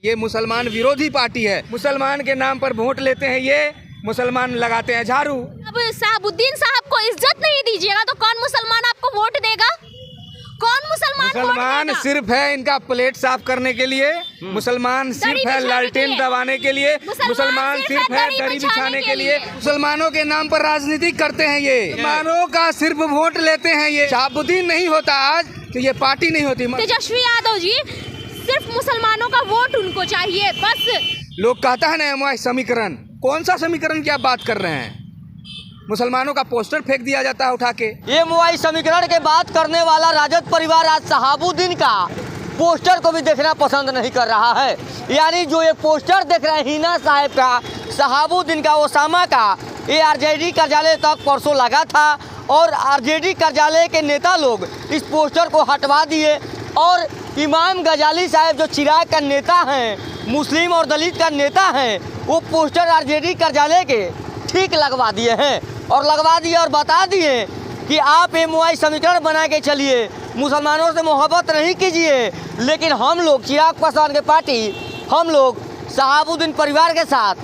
ये मुसलमान विरोधी पार्टी है। मुसलमान के नाम पर वोट लेते हैं, ये मुसलमान लगाते हैं झाड़ू। अब साहबुद्दीन साहब को इज्जत नहीं दीजिएगा तो कौन मुसलमान आपको वोट देगा? कौन मुसलमान सिर्फ है इनका प्लेट साफ करने के लिए, मुसलमान सिर्फ है लालटेन दबाने के लिए, मुसलमान सिर्फ है दरी बिछाने के लिए, मुसलमानों के नाम पर राजनीति करते हैं। ये मुसलमानों का सिर्फ वोट लेते हैं। ये शहाबुद्दीन नहीं होता आज तो ये पार्टी नहीं होती। तेजस्वी यादव जी सिर्फ मुसलमानों का वोट उनको चाहिए बस। लोग कहता है ना MY समीकरण, कौन सा समीकरण की आप बात कर रहे हैं? मुसलमानों का पोस्टर फेंक दिया जाता है उठा के। MY समीकरण के बात करने वाला राजद परिवार आज शहाबुद्दीन का पोस्टर को भी देखना पसंद नहीं कर रहा है। यानी जो ये पोस्टर देख रहे हैं हिना साहब का, शहाबुद्दीन का, ओसामा का, ये RJD कार्यालय तक परसों लगा था और RJD कार्यालय के नेता लोग इस पोस्टर को हटवा दिए और इमाम गजाली साहब जो चिराग का नेता हैं, मुस्लिम और दलित का नेता हैं, वो पोस्टर RJD कार्यालय के ठीक लगवा दिए हैं और लगवा दिए और बता दिए कि आप MY समीकरण बना के चलिए, मुसलमानों से मोहब्बत नहीं कीजिए, लेकिन हम लोग चिराग पासवान के पार्टी, हम लोग शहाबुद्दीन परिवार के साथ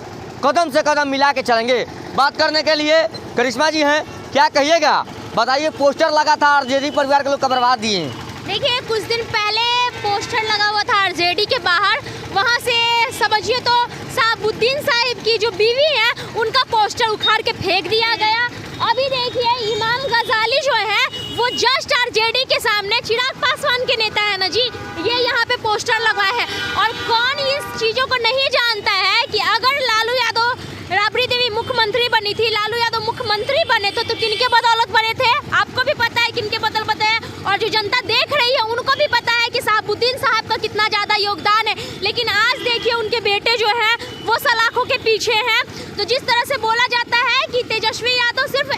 कदम से कदम मिला के चलेंगे। बात करने के लिए करिश्मा जी हैं, क्या कहिएगा? बताइए, पोस्टर लगा था RJD परिवार के लोग का बर्बाद दिए। देखिए, कुछ दिन पहले पोस्टर लगा हुआ था RJD के बाहर, वहाँ से समझिए तो शहाबुद्दीन साहिब की जो बीवी है उनका पोस्टर उखाड़ के फेंक दिया गया। अभी देखिए इमाम गजाली जो है वो जस्ट RJD के सामने, चिराग पासवान के नेता है ना जी, ये यहाँ पे पोस्टर लगवाए है। और कौन इस चीज़ों को नहीं जानता है कि अगर लालू यादव, राबड़ी देवी मुख्यमंत्री बनी थी, लालू यादव मुख्यमंत्री बने तो किनके बदौलत बने थे? आपको भी पता है किनके बदौलत है, और जो जनता देख रही है उनको भी पता है कि शहाबुद्दीन साहब का कितना ज़्यादा योगदान है। लेकिन आज देखिए उनके बेटे जो हैं वो सलाखों के पीछे हैं। तो जिस तरह से बोला जाता है कि तेजस्वी यादव सिर्फ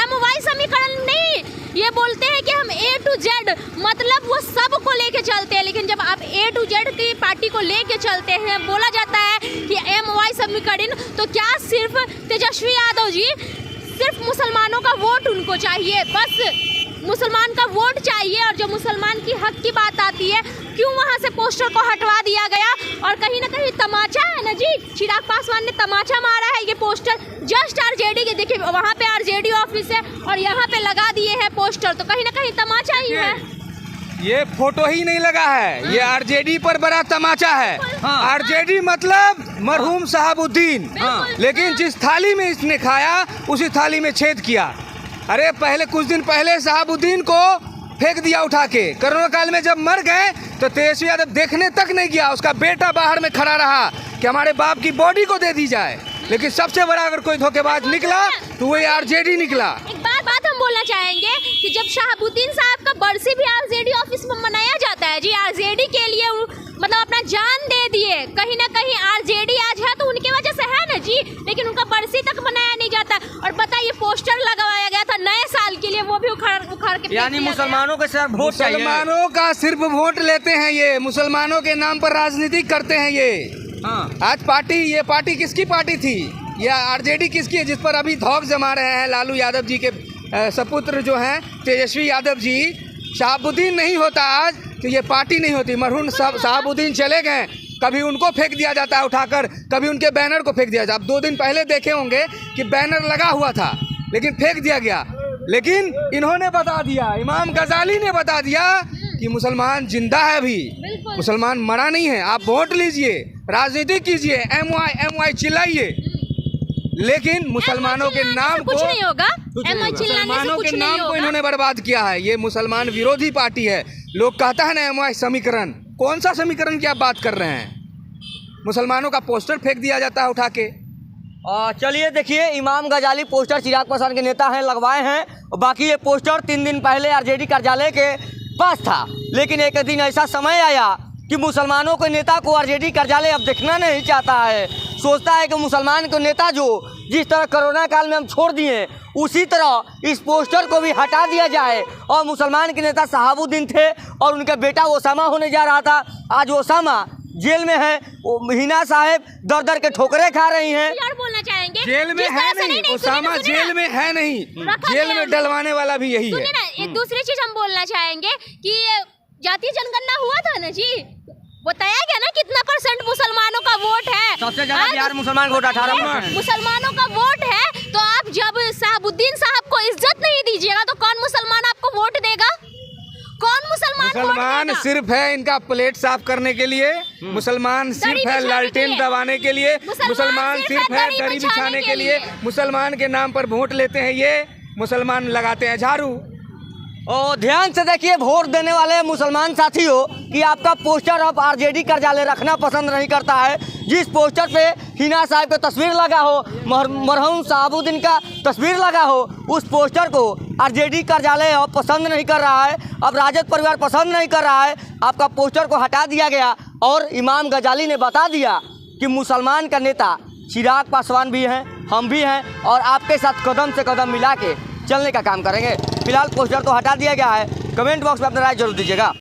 MY समीकरण नहीं, ये बोलते हैं कि हम A to Z, मतलब वो सब को लेके चलते हैं। लेकिन जब आप A to Z की पार्टी को लेके चलते हैं, बोला जाता है कि MY समीकरण, तो क्या सिर्फ तेजस्वी यादव जी सिर्फ मुसलमानों का वोट उनको चाहिए बस? मुसलमान का वोट चाहिए। और जो मुसलमान की हक की बात आती है, क्यों वहाँ से पोस्टर को हटवा दिया गया? और कहीं ना कहीं तमाचा है ना जी, चिराग पासवान ने तमाचा मारा है। ये पोस्टर जस्ट RJD के, देखिए वहाँ पे RJD ऑफिस है और यहाँ पे लगा दिए हैं पोस्टर, तो कहीं ना कहीं तमाचा ही है। ये फोटो ही नहीं लगा है, ये RJD पर बड़ा तमाचा है। RJD मतलब मरहूम शहाबुद्दीन, लेकिन जिस थाली में इसने खाया उसी थाली में छेद किया। अरे पहले कुछ दिन पहले शहाबुद्दीन को फेंक दिया उठा के। कोरोना काल में जब मर गए तो तेजस्वी यादव देखने तक नहीं गया, उसका बेटा बाहर में खड़ा रहा कि हमारे बाप की बॉडी को दे दी जाए। लेकिन सबसे बड़ा अगर कोई धोखेबाज निकला तो वही RJD निकला। एक बात हम बोलना चाहेंगे कि जब शहाबुद्दीन साहब का बरसी भी RJD ऑफिस में मनाया जाता है जी, RJD के लिए मतलब अपना जान दे दिए, कहीं ना कहीं RJD आज है तो उनकी वजह से है ना जी, लेकिन उनका बरसी तक मनाया नहीं जाता। और बताइए पोस्टर लगाया गया था नए साल के लिए, वो भी उखाड़ के, यानी मुसलमानों के सिर्फ वोट, मुसलमानों का सिर्फ वोट लेते हैं। ये मुसलमानों के नाम पर राजनीति करते हैं। ये आज पार्टी, ये पार्टी किसकी पार्टी थी? या RJD किसकी है, जिस पर अभी धौक जमा रहे हैं लालू यादव जी के सपुत्र जो हैं तेजस्वी यादव जी? शहाबुद्दीन नहीं होता आज तो ये पार्टी नहीं होती। मरहूम शहाबुद्दीन चले गए, कभी उनको फेंक दिया जाता है उठाकर, कभी उनके बैनर को फेंक दिया जाता है। आप 2 दिन पहले देखे होंगे कि बैनर लगा हुआ था लेकिन फेंक दिया गया। लेकिन इन्होंने बता दिया, इमाम गजाली ने बता दिया कि मुसलमान जिंदा है अभी, मुसलमान मरा नहीं है। आप वोट लीजिए, राजनीति कीजिए, MY चिल्लाइए, लेकिन मुसलमानों के नाम को, कुछ नहीं होगा। मुसलमानों के नाम को इन्होंने बर्बाद किया है। ये मुसलमान विरोधी पार्टी है। लोग कहता है ना MY समीकरण, कौन सा समीकरण की आप बात कर रहे हैं? मुसलमानों का पोस्टर फेंक दिया जाता है उठा के। चलिए देखिए, इमाम गजाली पोस्टर चिराग पासवान के नेता हैं, लगवाए हैं। बाकी ये पोस्टर 3 दिन पहले RJD कार्यालय के पास था, लेकिन एक दिन ऐसा समय आया कि मुसलमानों के नेता को RJD कार्यालय अब देखना नहीं चाहता है। सोचता है कि मुसलमान के नेता जो जिस तरह कोरोना काल में हम छोड़ दिए, उसी तरह इस पोस्टर को भी हटा दिया जाए। और मुसलमान के नेता शहाबुद्दीन थे और उनका बेटा ओसामा होने जा रहा था। आज ओसामा जेल में है, हिना साहब दर दर के ठोकरे खा रही हैं। यार बोलना चाहेंगे, जेल में है नहीं, ओसामा जेल में है नहीं, जेल में डलवाने वाला भी यही है। एक दूसरी चीज हम बोलना चाहेंगे कि जातीय जनगणना हुआ था ना जी, बताया गया ना कितना % सबसे ज्यादा बिहार मुसलमान वोट 18%। मुसलमानों का वोट है, तो आप जब शहाबुद्दीन साहब को इज्जत नहीं दीजिएगा तो कौन मुसलमान आपको वोट देगा? कौन मुसलमान वोट मुसलमान देगा? सिर्फ है इनका प्लेट साफ करने के लिए, मुसलमान सिर्फ है बिछाने लालटेन के लिए। दबाने के लिए, मुसलमान सिर्फ है दरी बिछाने के लिए, मुसलमान के नाम पर वोट लेते हैं ये, मुसलमान लगाते हैं झाड़ू। और ध्यान से देखिए वोट देने वाले मुसलमान साथियों कि आपका पोस्टर अब आरजेडी कार्यालय रखना पसंद नहीं करता है। जिस पोस्टर पे हिना साहब का तस्वीर लगा हो, मरहूम शहाबुद्दीन का तस्वीर लगा हो, उस पोस्टर को आरजेडी कार्यालय अब पसंद नहीं कर रहा है, अब राजद परिवार पसंद नहीं कर रहा है। आपका पोस्टर को हटा दिया गया और इमाम गजाली ने बता दिया कि मुसलमान का नेता चिराग पासवान भी हैं, हम भी हैं और आपके साथ कदम से कदम मिला के चलने का काम करेंगे। फिलहाल पोस्टर तो हटा दिया गया है। कमेंट बॉक्स में अपना राय जरूर दीजिएगा।